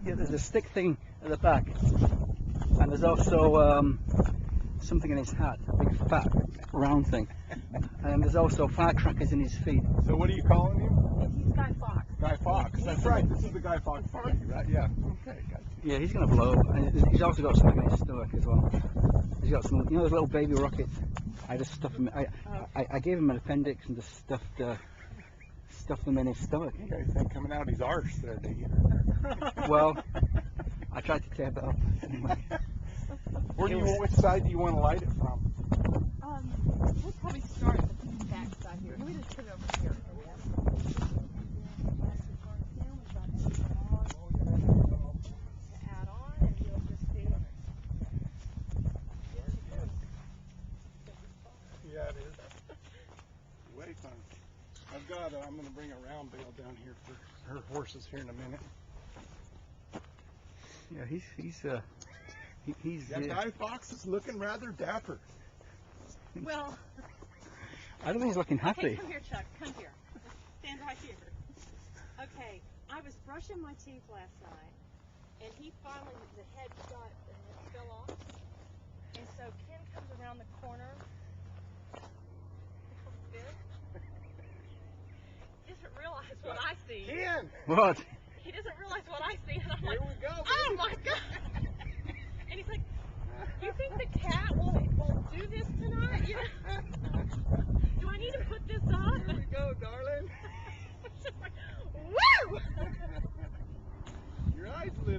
Yeah, there's a stick thing at the back, and there's also something in his hat, a big fat round thing, and there's also firecrackers in his feet. So what are you calling him? He's Guy Fawkes. Guy Fawkes. That's right. This is the Guy Fawkes party, right? Yeah. Okay. Gotcha. Yeah, he's gonna blow, and he's also got something in his stomach as well. He's got some, you know, those little baby rockets. I just stuffed him. I gave him an appendix and just stuffed them in his stomach. You guys think coming out his arse there, do you? Well, I tried to tape it up anyway. Which side do you want to light it from? We'll probably start at the back side here. Let me just put it over here. Add on, and you'll just see. Yeah, it is. Way fun. I'm going to bring a round bale down here for her horses here in a minute. Yeah, he's Yeah, Guy Fawkes is looking rather dapper. Well, I don't think he's looking happy. okay, come here, Chuck. Come here. Stand right here. Okay, I was brushing my teeth last night, and he finally, the head fell off. And so Ken comes around the corner. He doesn't realize what I see. Ken! What? He doesn't realize what I see, and I'm Here like, we go. oh my God! And he's like, you think the cat will do this tonight? You know? Do I need to put this on? Here we go, darling. It's just like, woo! Your eyes lit